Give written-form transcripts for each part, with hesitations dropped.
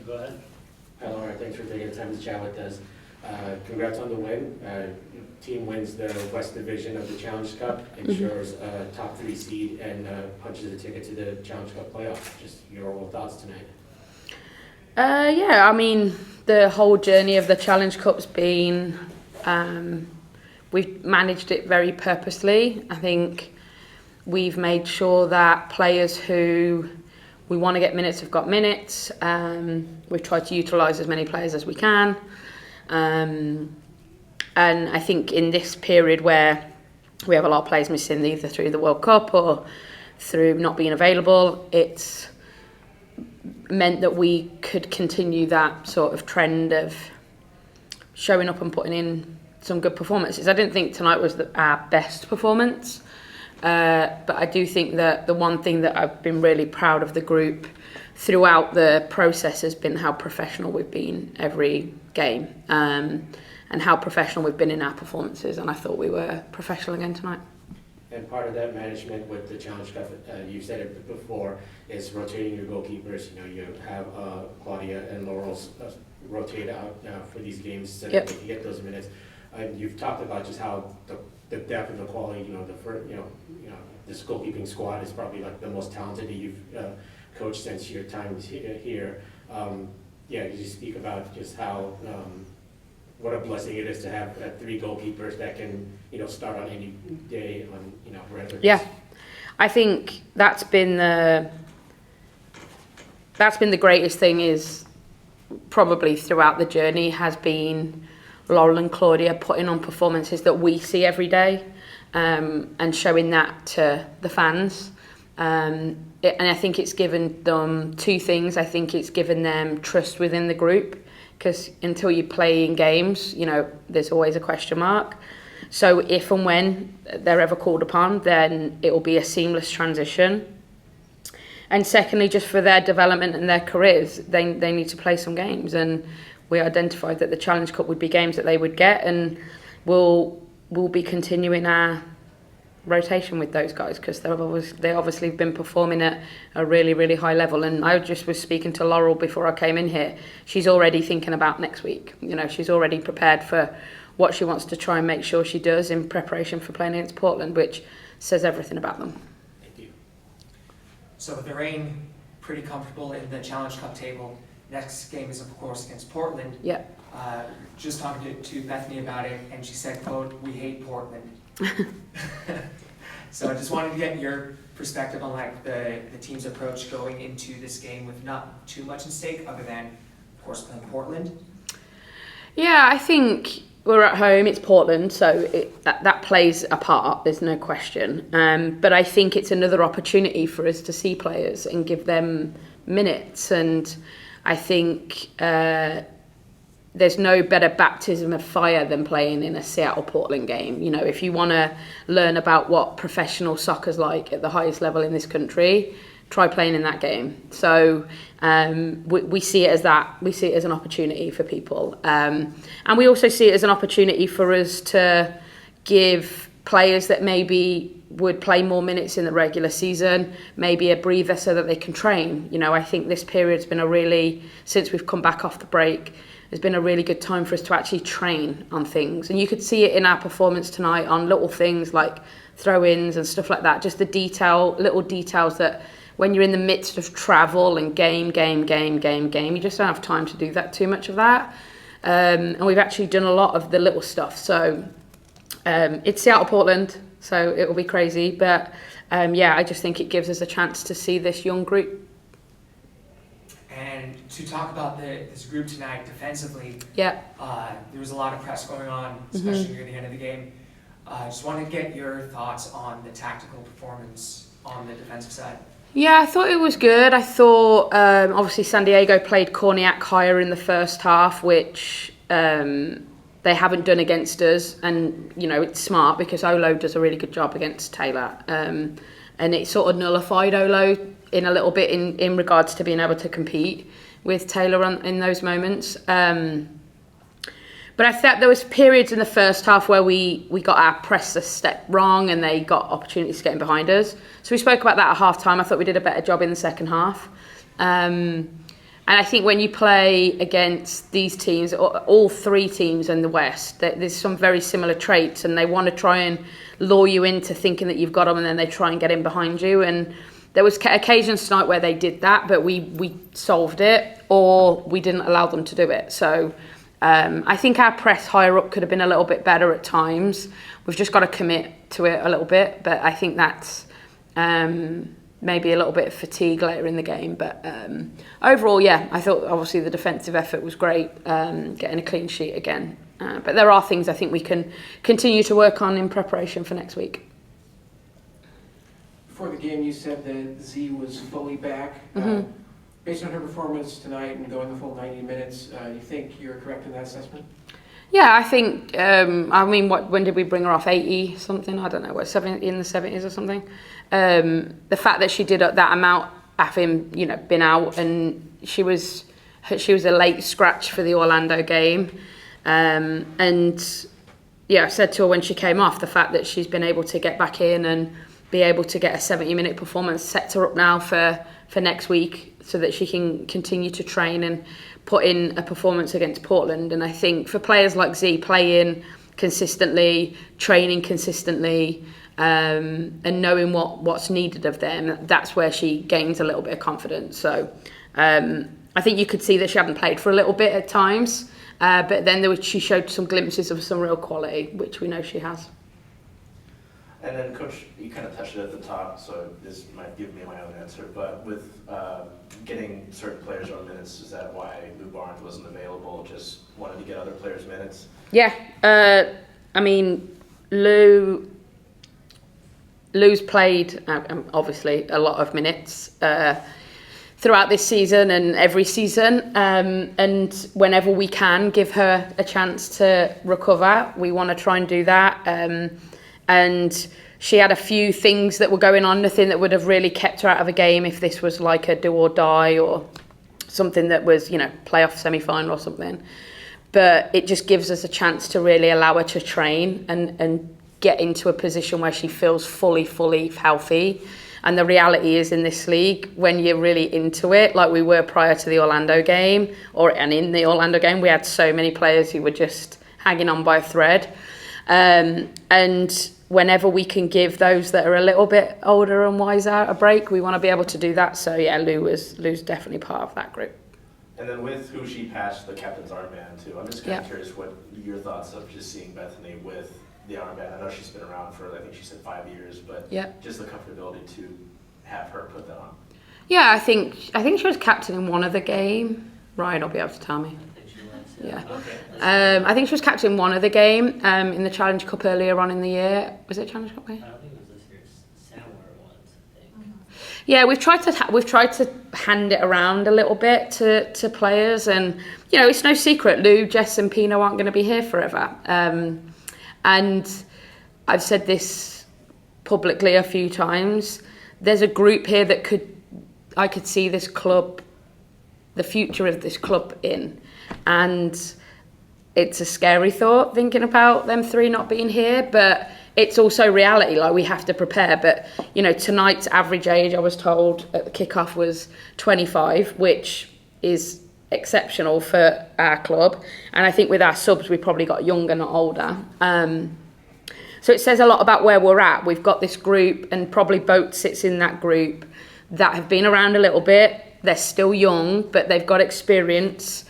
Go ahead. Hi Laura, thanks for taking the time to chat with us. Congrats on the win. Team wins the West Division of the Challenge Cup, ensures a top 3 seed, and punches a ticket to the Challenge Cup playoffs. Just your overall thoughts tonight. Yeah, I mean, the whole journey of the Challenge Cup's been, we've managed it very purposely. I think we've made sure that players who we want to get minutes have got minutes. We've tried to utilise as many players as we can. And I think in this period where we have a lot of players missing either through the World Cup or through not being available, it's meant that we could continue that sort of trend of showing up and putting in some good performances. I didn't think tonight was our best performance, but I do think that the one thing that I've been really proud of the group throughout the process has been how professional we've been every game, and how professional we've been in our performances, and I thought we were professional again tonight. And part of that management with the Challenge Cup, you said it before, is rotating your goalkeepers. You know, you have Claudia and Laurel's rotate out for these games so that they can get those minutes. You've talked about just how the depth and the quality. You know, this goalkeeping squad is probably like the most talented that you've coached since your time here. Could you speak about just how what a blessing it is to have 3 goalkeepers that can, start on any day on, regular. Yeah, I think that's been the greatest thing is probably throughout the journey has been Laurel and Claudia putting on performances that we see every day, and showing that to the fans. And I think it's given them 2 things. I think it's given them trust within the group, because until you play in games, there's always a question mark. So if and when they're ever called upon, then it will be a seamless transition. And secondly, just for their development and their careers, they need to play some games. And we identified that the Challenge Cup would be games that they would get, and we'll be continuing our rotation with those guys because they obviously have been performing at a really, really high level. And I just was speaking to Laurel before I came in here. She's already thinking about next week. She's already prepared for what she wants to try and make sure she does in preparation for playing against Portland, which says everything about them. Thank you. So with the Reign pretty comfortable in the Challenge Cup table, next game is of course against Portland. Yeah. Just talking to Bethany about it, and she said, quote, "We hate Portland." So I just wanted to get your perspective on the team's approach going into this game with not too much at stake other than, of course, playing Portland. Yeah, I think we're at home, it's Portland, so that plays a part, there's no question. But I think it's another opportunity for us to see players and give them minutes. And I think there's no better baptism of fire than playing in a Seattle-Portland game. If you want to learn about what professional soccer's like at the highest level in this country, try playing in that game. So we see it as that. We see it as an opportunity for people. And we also see it as an opportunity for us to give players that maybe would play more minutes in the regular season, maybe a breather so that they can train. I think this period's been since we've come back off the break, it's been a really good time for us to actually train on things. And you could see it in our performance tonight on little things like throw-ins and stuff like that. Just little details that when you're in the midst of travel and game, you just don't have time to do that too much of that. And we've actually done a lot of the little stuff. So it's Seattle-Portland, so it will be crazy. But I just think it gives us a chance to see this young group. And to talk about this group tonight defensively, there was a lot of press going on, especially near the end of the game. I just wanted to get your thoughts on the tactical performance on the defensive side. Yeah, I thought it was good. I thought, obviously, San Diego played Korniak higher in the first half, which they haven't done against us. And, it's smart because Olo does a really good job against Taylor. And it sort of nullified Olo in a little bit in regards to being able to compete with Taylor in those moments. But I thought there was periods in the first half where we got our press a step wrong and they got opportunities getting behind us. So we spoke about that at half time. I thought we did a better job in the second half. And I think when you play against these teams, all three teams in the West, there's some very similar traits, and they want to try and lure you into thinking that you've got them, and then they try and get in behind you. And there was occasions tonight where they did that, but we solved it, or we didn't allow them to do it. So I think our press higher up could have been a little bit better at times. We've just got to commit to it a little bit, but I think that's maybe a little bit of fatigue later in the game. But overall, yeah, I thought obviously the defensive effort was great, getting a clean sheet again. But there are things I think we can continue to work on in preparation for next week. Before the game, you said that Z was fully back. Based on her performance tonight and going the full 90 minutes, do you think you're correct in that assessment? Yeah, I think, when did we bring her off? 80 something? I don't know, in the 70s or something. The fact that she did that amount, having, been out, and she was a late scratch for the Orlando game. And yeah, I said to her when she came off, the fact that she's been able to get back in and be able to get a 70-minute performance sets her up now for next week, so that she can continue to train and put in a performance against Portland. And I think for players like Z, playing consistently, training consistently, and knowing what's needed of them, that's where she gains a little bit of confidence. So I think you could see that she hadn't played for a little bit at times, but then she showed some glimpses of some real quality, which we know she has. And then, Coach, you kind of touched it at the top, so this might give me my own answer, but with getting certain players on minutes, is that why Lou Barnes wasn't available, just wanted to get other players minutes? Yeah, Lou's played, obviously, a lot of minutes throughout this season and every season, and whenever we can give her a chance to recover, we want to try and do that. And she had a few things that were going on, nothing that would have really kept her out of a game if this was like a do or die or something that was, playoff semi-final or something. But it just gives us a chance to really allow her to train and get into a position where she feels fully healthy. And the reality is, in this league, when you're really into it, like we were prior to the Orlando game, and in the Orlando game, we had so many players who were just hanging on by a thread. And whenever we can give those that are a little bit older and wiser a break, we want to be able to do that. So yeah, Lou's definitely part of that group. And then with who she passed the captain's armband to, I'm just kind of curious what your thoughts of just seeing Bethany with the armband. I know she's been around for, I think she said 5 years, but just the comfortability to have her put that on. Yeah, I think she was captain in one of the game. Ryan will be able to tell me. Yeah. Okay. I think she was captain one of the game in the Challenge Cup earlier on in the year. Was it Challenge Cup? I don't think it was this year's Samware ones, I think. Yeah, we've tried to hand it around a little bit to players, and it's no secret Lou, Jess, and Pino aren't going to be here forever. And I've said this publicly a few times. There's a group here that I could see this club, the future of this club in. And it's a scary thought thinking about them three not being here, but it's also reality. Like, we have to prepare. But tonight's average age, I was told at the kickoff, was 25, which is exceptional for our club. And I think with our subs, we probably got younger, not older. So it says a lot about where we're at. We've got this group, and probably Boat sits in that group, that have been around a little bit. They're still young, but they've got experience.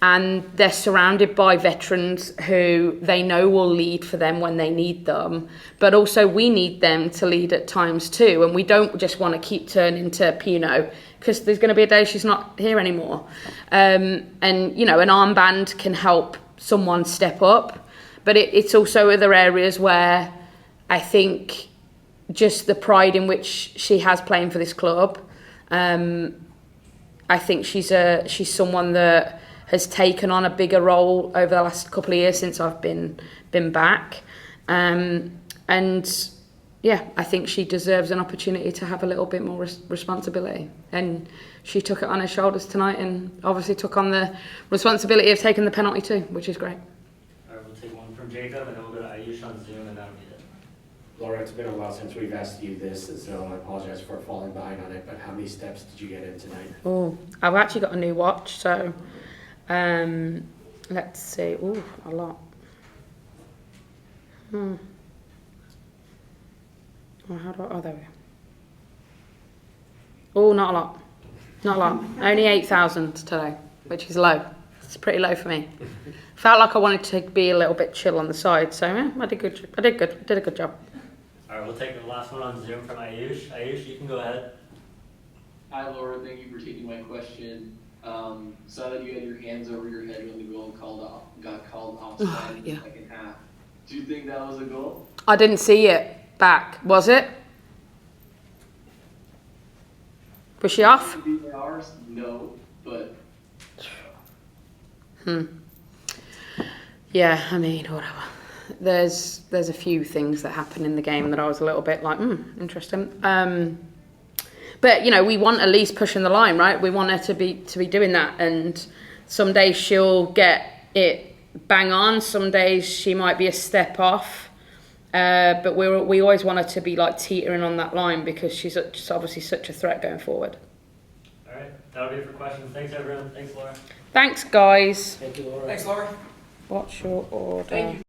And they're surrounded by veterans who they know will lead for them when they need them. But also we need them to lead at times too. And we don't just want to keep turning to Pino, because there's going to be a day she's not here anymore. And, an armband can help someone step up. But it's also other areas where I think just the pride in which she has playing for this club. I think she's someone that has taken on a bigger role over the last couple of years since I've been back. And yeah, I think she deserves an opportunity to have a little bit more responsibility. And she took it on her shoulders tonight, and obviously took on the responsibility of taking the penalty too, which is great. All right, we'll take one from Jacob, and then we'll go to Ayush on Zoom, and that'll be it. Laura, it's been a while since we've asked you this, so I apologize for falling behind on it, but how many steps did you get in tonight? Oh, I've actually got a new watch, so let's see. Oh, a lot. Oh, how do I, oh, there we go. Oh, not a lot. Not a lot. Only 8,000 today, which is low. It's pretty low for me. Felt like I wanted to be a little bit chill on the side, so yeah, I did good. I did good. Did a good job. All right, we'll take the last one on Zoom from Ayush. Ayush, you can go ahead. Hi Laura, thank you for taking my question. Saw that you had your hands over your head when the goal got called offside in the second half. Do you think that was a goal? I didn't see it back. Was it? Was she off? Ours? No, but. Yeah, I mean, whatever. There's a few things that happen in the game that I was a little bit like, interesting. But you know, we want Elise pushing the line, right? We want her to be doing that. And some days she'll get it bang on. Some days she might be a step off. But we always want her to be like teetering on that line because she's just obviously such a threat going forward. All right, that'll be it for questions. Thanks, everyone. Thanks, Laura. Thanks, guys. Thank you, Laura. Thanks, Laura. What's your order? Thank you.